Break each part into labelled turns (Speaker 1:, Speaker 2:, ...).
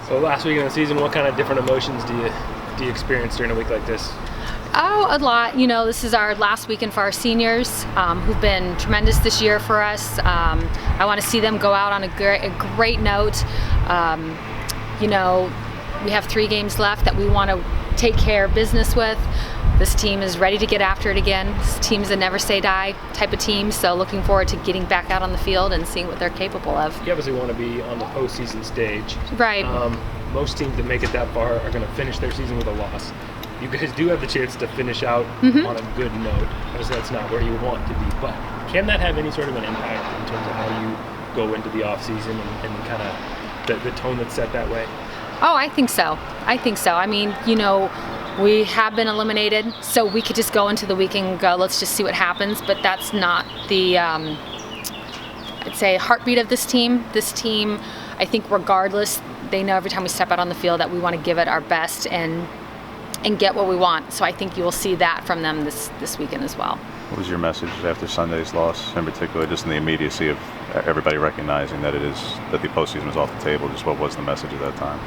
Speaker 1: So last week of the season, what kind of different emotions do you experience during a week like this?
Speaker 2: Oh, a lot. You know, this is our last weekend for our seniors, who've been tremendous this year for us. I want to see them go out on a great note. You know, we have 3 games left that we want to take care of business with. This team is ready to get after it again. This team's a never say die type of team, so looking forward to getting back out on the field and seeing what they're capable of.
Speaker 1: You obviously want to be on the postseason stage.
Speaker 2: Right.
Speaker 1: Most teams that make it that far are going to finish their season with a loss. You guys do have the chance to finish out on a good note. Obviously, that's not where you want to be, but can that have any sort of an impact in terms of how you go into the offseason and kind of the tone that's set that way?
Speaker 2: Oh, I think so. I mean, you know, we have been eliminated, so we could just go into the weekend and go, let's just see what happens, but that's not the, I'd say, heartbeat of this team. This team, I think regardless, they know every time we step out on the field that we want to give it our best and get what we want. So I think you will see that from them this weekend as well.
Speaker 3: What was your message after Sunday's loss, in particular, just in the immediacy of everybody recognizing that the postseason was off the table? Just what was the message at that time?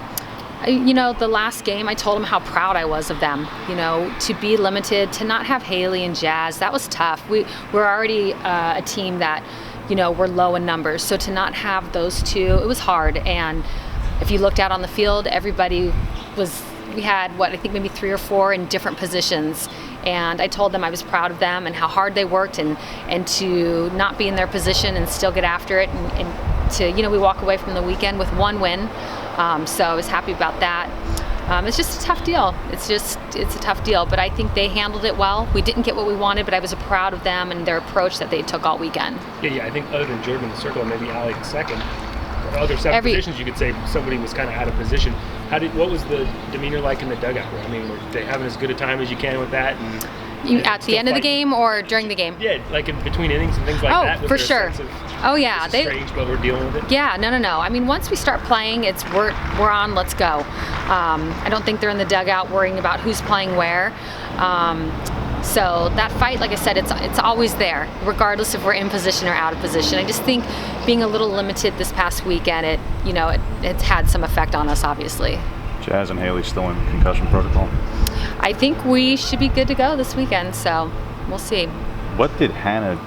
Speaker 2: You know, the last game, I told them how proud I was of them. You know, to be limited, to not have Haley and Jazz, that was tough. We're already a team that, you know, we're low in numbers. So to not have those two, it was hard. And if you looked out on the field, everybody we had, I think maybe 3 or 4 in different positions. And I told them I was proud of them and how hard they worked and to not be in their position and still get after it and to, you know, we walk away from the weekend with 1 win. So I was happy about that. It's just a tough deal. It's a tough deal, but I think they handled it well. We didn't get what we wanted, but I was proud of them and their approach that they took all weekend.
Speaker 1: Yeah, I think other than Jordan in the circle and maybe Alec in second, other 7 positions, you could say somebody was kind of out of position. What was the demeanor like in the dugout? I mean, were they having as good a time as you can with that?
Speaker 2: At the end of the game or during the game?
Speaker 1: Yeah, like in between innings and things like that.
Speaker 2: Oh, for sure.
Speaker 1: Oh
Speaker 2: yeah,
Speaker 1: this is strange, but we're dealing with it.
Speaker 2: Yeah, no. I mean, once we start playing, we're on. Let's go. I don't think they're in the dugout worrying about who's playing where. So that fight, like I said, it's always there, regardless if we're in position or out of position. I just think being a little limited this past weekend, it's had some effect on us, obviously.
Speaker 3: Jazz and Haley still in concussion protocol?
Speaker 2: I think we should be good to go this weekend, so we'll see. What
Speaker 3: did Hannah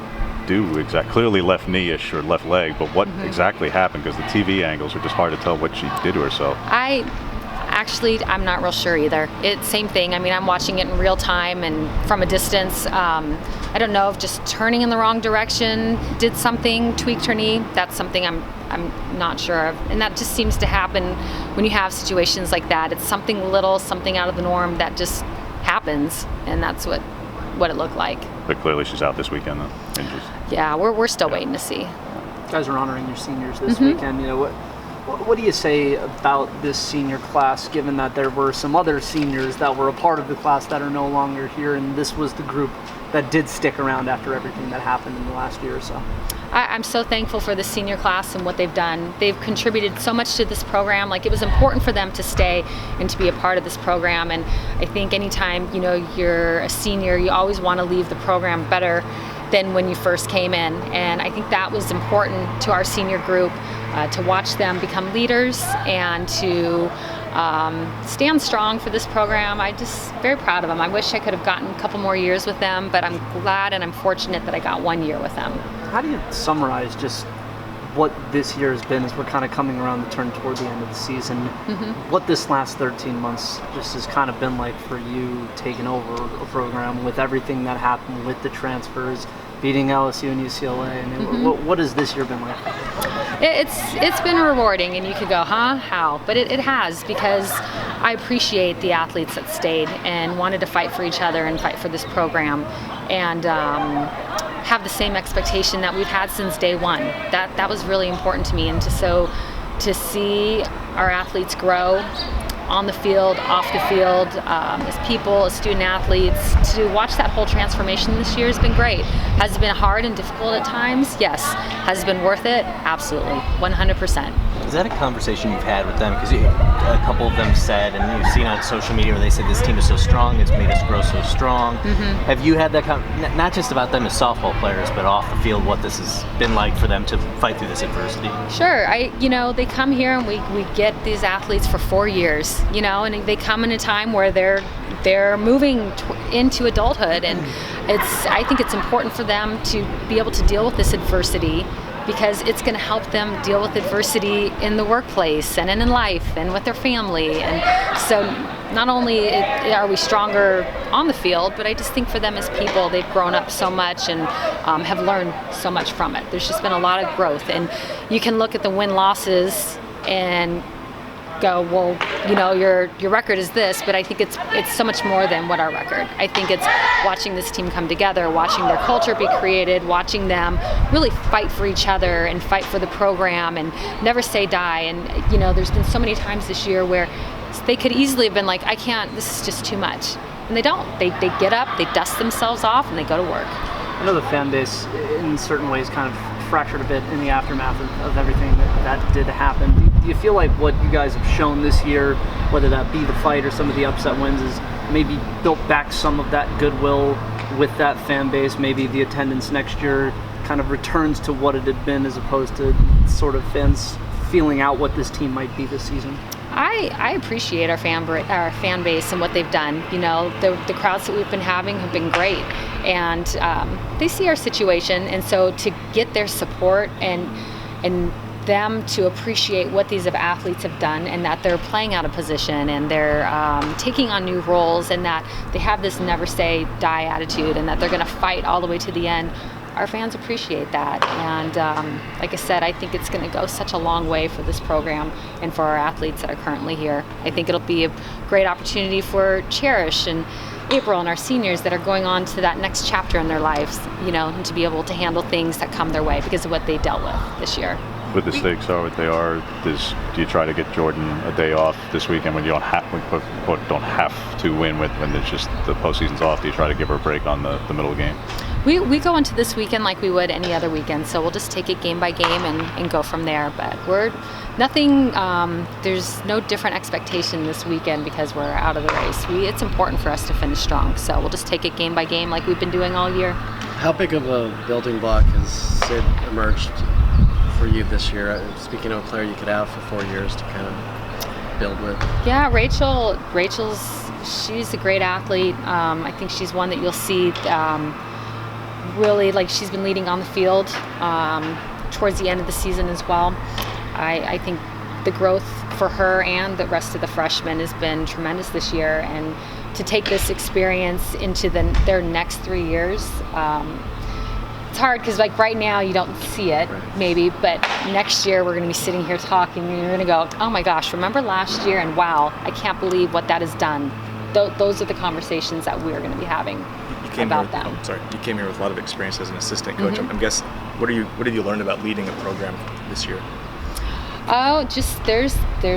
Speaker 3: do exactly? Clearly left knee-ish or left leg, but what exactly happened? Because the TV angles are just hard to tell what she did to herself.
Speaker 2: I'm not real sure either. It's same thing. I mean, I'm watching it in real time and from a distance. I don't know if just turning in the wrong direction did something, tweaked her knee. That's something I'm not sure of. And that just seems to happen when you have situations like that. It's something little, something out of the norm that just happens, and that's what it looked like.
Speaker 3: But clearly she's out this weekend, though. Injuries.
Speaker 2: Yeah, we're still waiting to see.
Speaker 4: You guys are honoring your seniors this weekend. You know, what do you say about this senior class, given that there were some other seniors that were a part of the class that are no longer here, and this was the group that did stick around after everything that happened in the last year or so?
Speaker 2: I'm so thankful for the senior class and what they've done. They've contributed so much to this program. Like, it was important for them to stay and to be a part of this program. And I think anytime, you know, you're a senior, you always want to leave the program better than when you first came in. And I think that was important to our senior group, to watch them become leaders and to stand strong for this program. I'm just very proud of them. I wish I could have gotten a couple more years with them, but I'm glad and I'm fortunate that I got 1 year with them.
Speaker 4: How do you summarize just what this year has been as we're kind of coming around the turn toward the end of the season? What this last 13 months just has kind of been like for you taking over a program with everything that happened with the transfers, beating LSU and UCLA? I mean, what has this year been like?
Speaker 2: It's been rewarding, and you could go, how? But it has, because I appreciate the athletes that stayed and wanted to fight for each other and fight for this program, and have the same expectation that we've had since day one. That was really important to me, and to see our athletes grow on the field, off the field, as people, as student athletes, to watch that whole transformation this year has been great. Has it been hard and difficult at times? Yes. Has it been worth it? Absolutely, 100%.
Speaker 5: Is that a conversation you've had with them? Because a couple of them said, and you've seen on social media where they said this team is so strong, it's made us grow so strong. Have you had that not just about them as softball players, but off the field, what this has been like for them to fight through this adversity?
Speaker 2: Sure. They come here and we get these athletes for 4 years, and they come in a time where they're moving into adulthood, and I think it's important for them to be able to deal with this adversity, because it's going to help them deal with adversity in the workplace and in life and with their family. And so not only are we stronger on the field, but I just think for them as people, they've grown up so much and have learned so much from it. There's just been a lot of growth, and you can look at the win-losses and go, well, your record is this, but I think it's so much more than what our record. I think it's watching this team come together, watching their culture be created, watching them really fight for each other and fight for the program and never say die. And there's been so many times this year where they could easily have been like, I can't, this is just too much. And they don't. They get up, they dust themselves off, and they go to work.
Speaker 4: I know the fan base in certain ways kind of fractured a bit in the aftermath of everything that did happen. Do you feel like what you guys have shown this year, whether that be the fight or some of the upset wins, is maybe built back some of that goodwill with that fan base? Maybe the attendance next year kind of returns to what it had been, as opposed to sort of fans feeling out what this team might be this season?
Speaker 2: I appreciate our fan base and what they've done. The crowds that we've been having have been great, and they see our situation, and so to get their support and them to appreciate what these athletes have done, and that they're playing out of position, and they're taking on new roles, and that they have this never say die attitude, and that they're going to fight all the way to the end. Our fans appreciate that, and like I said, I think it's going to go such a long way for this program and for our athletes that are currently here. I think it'll be a great opportunity for Cherish and April and our seniors that are going on to that next chapter in their lives, and to be able to handle things that come their way because of what they dealt with this year.
Speaker 3: With the stakes are what they are, do you try to get Jordan a day off this weekend when you don't have to win when there's just the postseason's off? Do you try to give her a break on the middle game?
Speaker 2: We go into this weekend like we would any other weekend, so we'll just take it game by game and go from there. But there's no different expectation this weekend because we're out of the race. It's important for us to finish strong, so we'll just take it game by game like we've been doing all year.
Speaker 6: How big of a building block has Sid emerged for you this year? Speaking of a player you could have for 4 years to kind of build with.
Speaker 2: Yeah, she's a great athlete. I think she's one that you'll see really, like, she's been leading on the field towards the end of the season as well. I think the growth for her and the rest of the freshmen has been tremendous this year, and to take this experience into their next 3 years, it's hard because like right now you don't see it maybe, but next year we're going to be sitting here talking and you're going to go, oh my gosh, remember last year, and wow, I can't believe what that has done. Those are the conversations that we're going to be having about them.
Speaker 7: You came here with a lot of experience as an assistant coach. I'm guessing, what have you learned about leading a program this year?
Speaker 2: Oh, just there's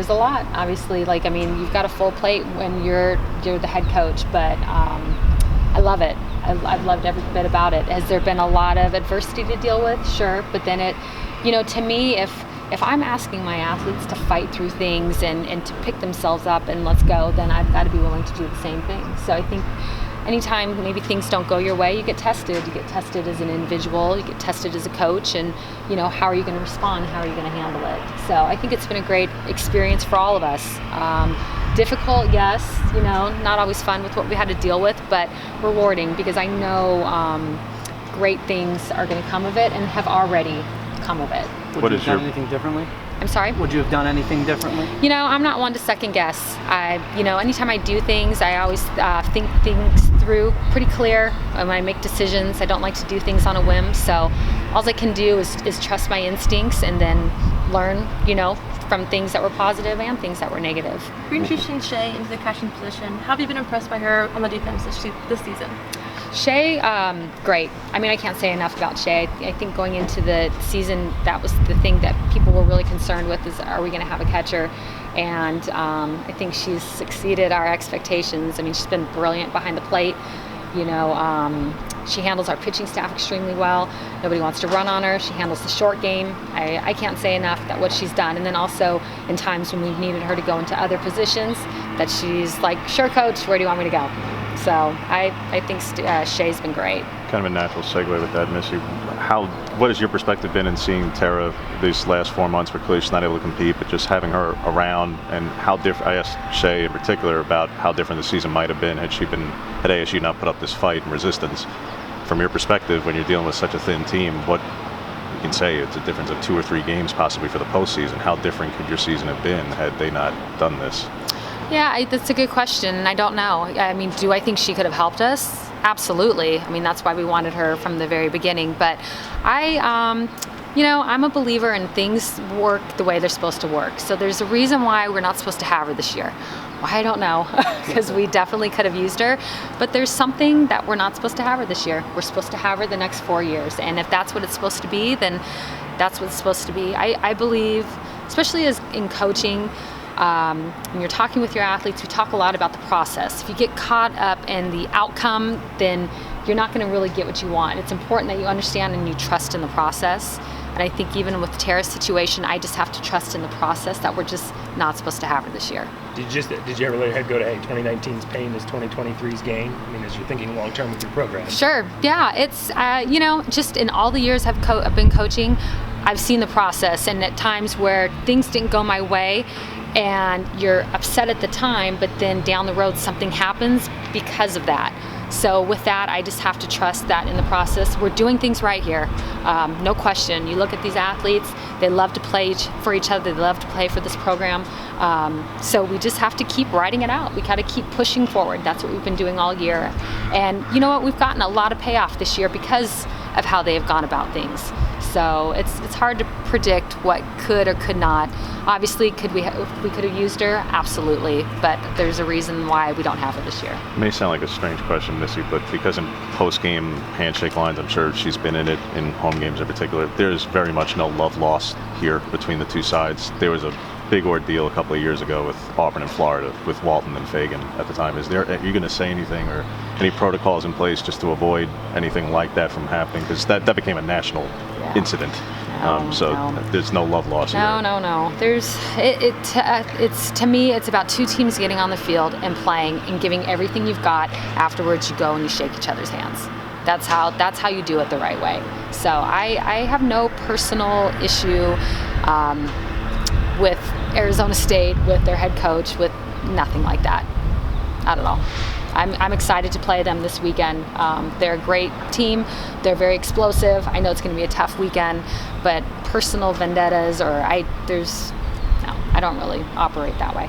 Speaker 2: a lot. Obviously, you've got a full plate when you're the head coach, but I love it. I've loved every bit about it. Has there been a lot of adversity to deal with? Sure, but then to me, if I'm asking my athletes to fight through things and to pick themselves up and let's go, then I've got to be willing to do the same thing. So I think anytime maybe things don't go your way, you get tested. You get tested as an individual, you get tested as a coach, and how are you going to respond? How are you going to handle it? So I think it's been a great experience for all of us. Difficult, yes, not always fun with what we had to deal with, but rewarding because I know great things are going to come of it and have already come of it.
Speaker 4: Would you have done anything differently?
Speaker 2: I'm sorry?
Speaker 4: Would you have done anything differently?
Speaker 2: I'm not one to second guess. Anytime I do things, I always think things through pretty clear. When I make decisions, I don't like to do things on a whim. So all I can do is trust my instincts and then learn, from things that were positive and things that were negative.
Speaker 8: You're introducing Shay into the catching position. How have you been impressed by her on the defense this season?
Speaker 2: Shay, great. I can't say enough about Shay. I think going into the season, that was the thing that people were really concerned with is, are we going to have a catcher? And I think she's exceeded our expectations. She's been brilliant behind the plate. She handles our pitching staff extremely well. Nobody wants to run on her. She handles the short game. I can't say enough that what she's done. And then also in times when we've needed her to go into other positions, that she's like, sure, coach, where do you want me to go? So I think Shay's been great.
Speaker 3: Kind of a natural segue with that, Missy. What has your perspective been in seeing Tara these last 4 months where clearly she's not able to compete, but just having her around, and how different? I asked Shay in particular about how different the season might have been had ASU not put up this fight and resistance. From your perspective, when you're dealing with such a thin team, what you can say it's a difference of 2 or 3 games possibly for the postseason. How different could your season have been had they not done this?
Speaker 2: Yeah, that's a good question, and I don't know. I mean, do I think she could have helped us? Absolutely. I mean, that's why we wanted her from the very beginning. But I'm a believer in things work the way they're supposed to work. So there's a reason why we're not supposed to have her this year. Why, I don't know, because we definitely could have used her. But there's something that we're not supposed to have her this year. We're supposed to have her the next 4 years. And if that's what it's supposed to be, then that's what it's supposed to be. I believe, especially as in coaching, when you're talking with your athletes, we talk a lot about the process. If you get caught up in the outcome, then you're not going to really get what you want. It's important that you understand and you trust in the process. And I think even with Tara's situation, I just have to trust in the process that we're just not supposed to have her this year.
Speaker 1: Did you ever let your head go to, hey, 2019's pain is 2023's gain? I mean, as you're thinking long term with your program.
Speaker 2: Sure. Yeah. It's just in all the years I've been coaching, I've seen the process, and at times where things didn't go my way, and you're upset at the time, but then down the road something happens because of that. So with that, I just have to trust that in the process we're doing things right here. No question. You look at these athletes, they love to play for each other, they love to play for this program. So we just have to keep writing it out. We got to keep pushing forward. That's what we've been doing all year. And you know what? We've gotten a lot of payoff this year because of how they have gone about things. So it's hard to predict what could or could not. Obviously, if we could have used her, absolutely. But there's a reason why we don't have her this year.
Speaker 3: It may sound like a strange question, Missy, but because in post-game handshake lines, I'm sure she's been in it in home games in particular, there's very much no love lost here between the two sides. There was a big ordeal a couple of years ago with Auburn and Florida, with Walton and Fagan at the time. Are you going to say anything or any protocols in place just to avoid anything like that from happening? Because that became a national incident. There's no love lost here.
Speaker 2: No. It's to me, it's about two teams getting on the field and playing and giving everything you've got. Afterwards, you go and you shake each other's hands. That's how you do it the right way. So I have no personal issue with Arizona State, with their head coach, with nothing like that. Not at all. I'm excited to play them this weekend. They're a great team. They're very explosive. I know it's going to be a tough weekend, but personal vendettas I don't really operate that way.